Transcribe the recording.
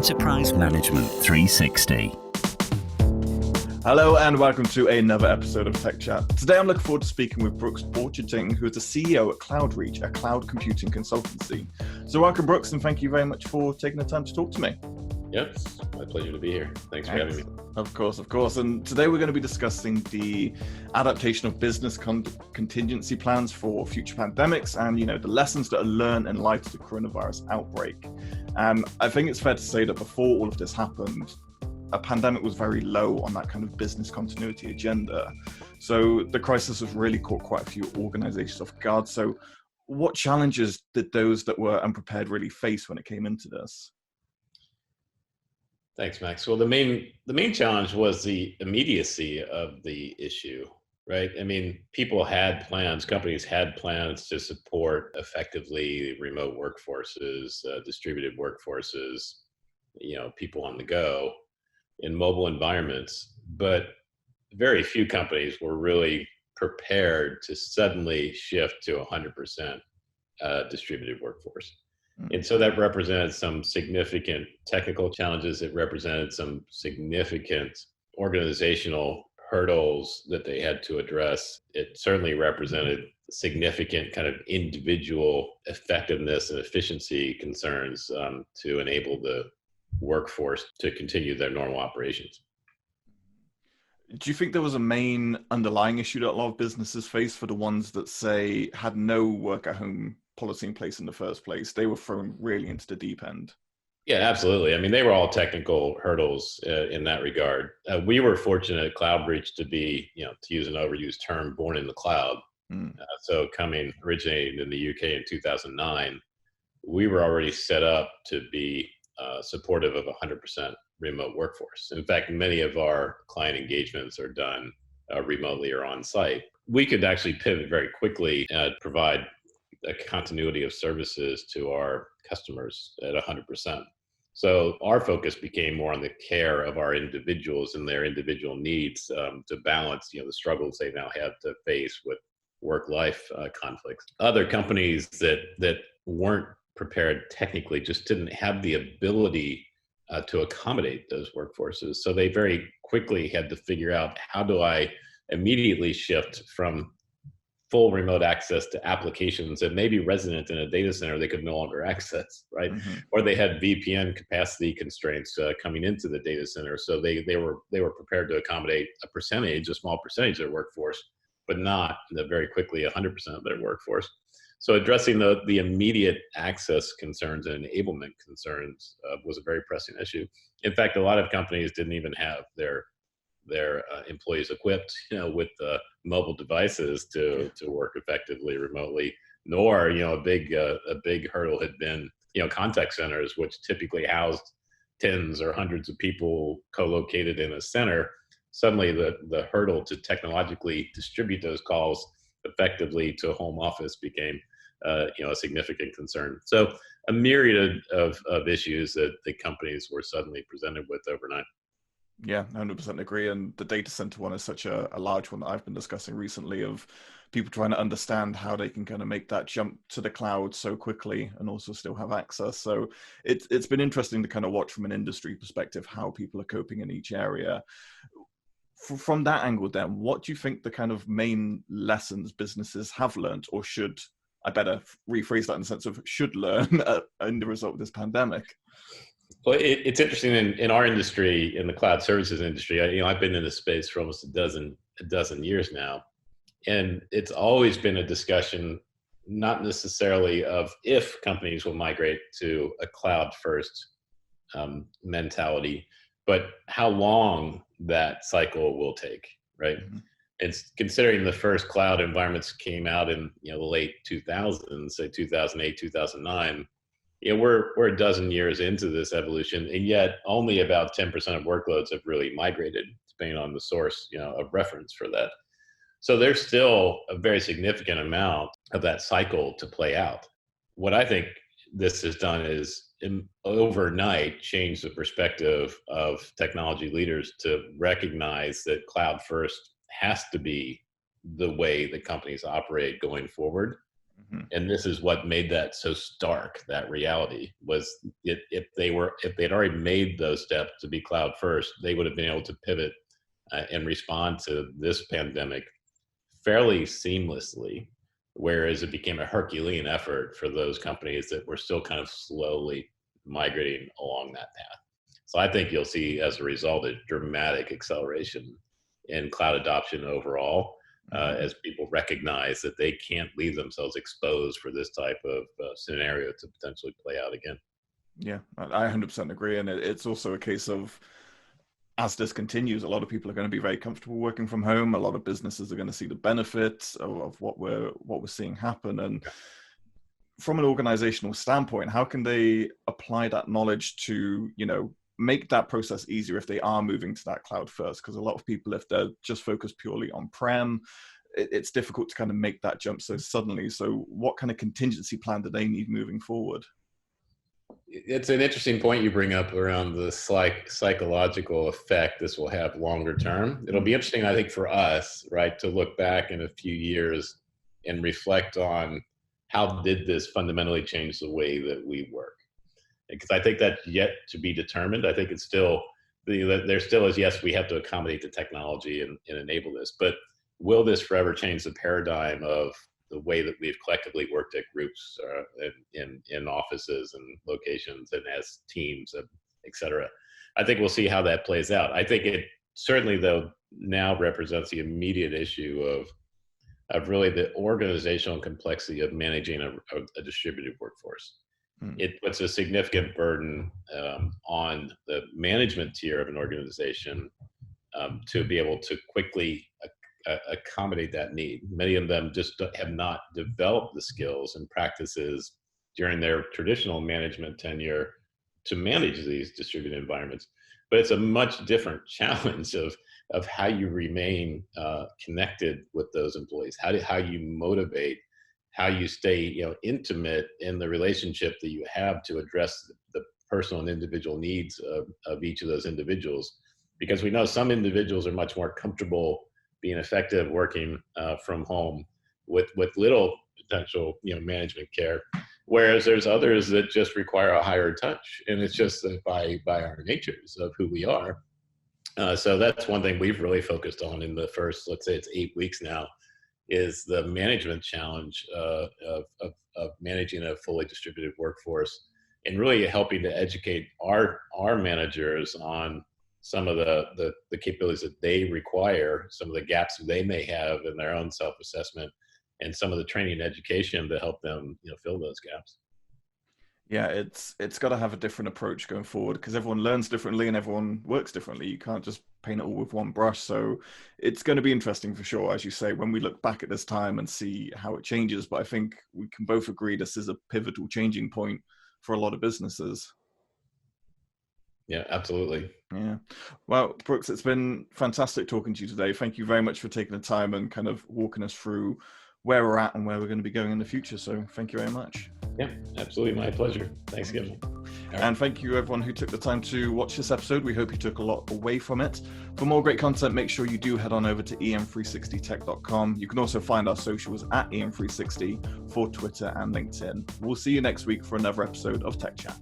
Enterprise Management 360. Hello and welcome to another episode of Tech Chat. Today I'm looking forward to speaking with Brooks Borcherding, who is the CEO at Cloudreach, a cloud computing consultancy. So welcome, Brooks, and thank you very much for taking the time to talk to me. Yep, it's my pleasure to be here. Thanks for having me. Of course. And today we're going to be discussing the adaptation of business contingency plans for future pandemics and, the lessons that are learned in light of the coronavirus outbreak. And I think it's fair to say that before all of this happened, a pandemic was very low on that kind of business continuity agenda. So the crisis has really caught quite a few organizations off guard. So what challenges did those that were unprepared really face when it came into this? Thanks, Max. Well, the main challenge was the immediacy of the issue, right? I mean, people had plans, companies had plans to support effectively remote workforces, distributed workforces, people on the go in mobile environments, but very few companies were really prepared to suddenly shift to 100% distributed workforce. And so that represented some significant technical challenges. It represented some significant organizational hurdles that they had to address. It certainly represented significant kind of individual effectiveness and efficiency concerns to enable the workforce to continue their normal operations. Do you think there was a main underlying issue that a lot of businesses face for the ones that, say, had no work at home policy in place in the first place? They were thrown really into the deep end. Yeah, absolutely. I mean, they were all technical hurdles in that regard. We were fortunate at Cloudreach to be, to use an overused term, born in the cloud. So originating in the UK in 2009, we were already set up to be supportive of 100% remote workforce. In fact, many of our client engagements are done remotely or on site. We could actually pivot very quickly and provide a continuity of services to our customers at 100%. So our focus became more on the care of our individuals and their individual needs to balance, the struggles they now have to face with work-life conflicts. Other companies that weren't prepared technically just didn't have the ability to accommodate those workforces. So they very quickly had to figure out, how do I immediately shift from full remote access to applications that may be resident in a data center they could no longer access, right? Mm-hmm. Or they had VPN capacity constraints coming into the data center. So they were prepared to accommodate a small percentage of their workforce, but not very quickly 100% of their workforce. So addressing the immediate access concerns and enablement concerns was a very pressing issue. In fact, a lot of companies didn't even have their employees equipped, with mobile devices to work effectively remotely. Nor, a big hurdle had been, contact centers, which typically housed tens or hundreds of people co-located in a center. Suddenly, the hurdle to technologically distribute those calls effectively to a home office became, a significant concern. So a myriad of issues that the companies were suddenly presented with overnight. Yeah, 100% agree. And the data center one is such a large one that I've been discussing recently, of people trying to understand how they can kind of make that jump to the cloud so quickly and also still have access. So it's been interesting to kind of watch from an industry perspective how people are coping in each area. From that angle then, what do you think the kind of main lessons businesses have learned, or should, I better rephrase that in the sense of should learn in the result of this pandemic? Well, it's interesting in our industry, in the cloud services industry. I've been in this space for almost a dozen years now, and it's always been a discussion, not necessarily of if companies will migrate to a cloud-first mentality, but how long that cycle will take, right? Mm-hmm. It's considering the first cloud environments came out in the late 2000s, say 2008, 2009. We're a dozen years into this evolution, and yet only about 10% of workloads have really migrated, depending on the source, of reference for that. So there's still a very significant amount of that cycle to play out. What I think this has done is overnight change the perspective of technology leaders to recognize that cloud first has to be the way that companies operate going forward. And this is what made that so stark. That reality was if they'd already made those steps to be cloud first, they would have been able to pivot and respond to this pandemic fairly seamlessly. Whereas it became a Herculean effort for those companies that were still kind of slowly migrating along that path. So I think you'll see, as a result, a dramatic acceleration in cloud adoption overall, as people recognize that they can't leave themselves exposed for this type of scenario to potentially play out again. Yeah, I 100% agree. And it's also a case of, as this continues, a lot of people are going to be very comfortable working from home. A lot of businesses are going to see the benefits of what we're seeing happen. And from an organizational standpoint, how can they apply that knowledge to, make that process easier if they are moving to that cloud first? Because a lot of people, if they're just focused purely on prem, it's difficult to kind of make that jump so suddenly. So what kind of contingency plan do they need moving forward? It's an interesting point you bring up around the psychological effect this will have longer term. It'll be interesting, I think, for us, right, to look back in a few years and reflect on how did this fundamentally change the way that we work. Because I think that's yet to be determined. I think it's still, there still is, yes, we have to accommodate the technology and enable this, but will this forever change the paradigm of the way that we've collectively worked at groups in offices and locations and as teams, et cetera? I think we'll see how that plays out. I think it certainly, though, now represents the immediate issue of really the organizational complexity of managing a distributed workforce. It puts a significant burden on the management tier of an organization to be able to quickly accommodate that need. Many of them just have not developed the skills and practices during their traditional management tenure to manage these distributed environments. But it's a much different challenge of how you remain connected with those employees, how you motivate, how you stay intimate in the relationship that you have to address the personal and individual needs of each of those individuals. Because we know some individuals are much more comfortable being effective working from home with little potential management care, whereas there's others that just require a higher touch, and it's just by our natures of who we are. So that's one thing we've really focused on in the first, let's say it's 8 weeks now, is the management challenge of managing a fully distributed workforce, and really helping to educate our managers on some of the capabilities that they require, some of the gaps they may have in their own self-assessment, and some of the training and education to help them fill those gaps. Yeah, it's got to have a different approach going forward, because everyone learns differently and everyone works differently. You can't just paint it all with one brush. So it's going to be interesting for sure, as you say, when we look back at this time and see how it changes. But I think we can both agree this is a pivotal changing point for a lot of businesses. Yeah, absolutely. Yeah. Well, Brooks, it's been fantastic talking to you today. Thank you very much for taking the time and kind of walking us through where we're at and where we're going to be going in the future. So thank you very much. Yeah, absolutely. My pleasure. Thanks again. And thank you everyone who took the time to watch this episode. We hope you took a lot away from it. For more great content, make sure you do head on over to em360tech.com. You can also find our socials at em360 for Twitter and LinkedIn. We'll see you next week for another episode of Tech Chat.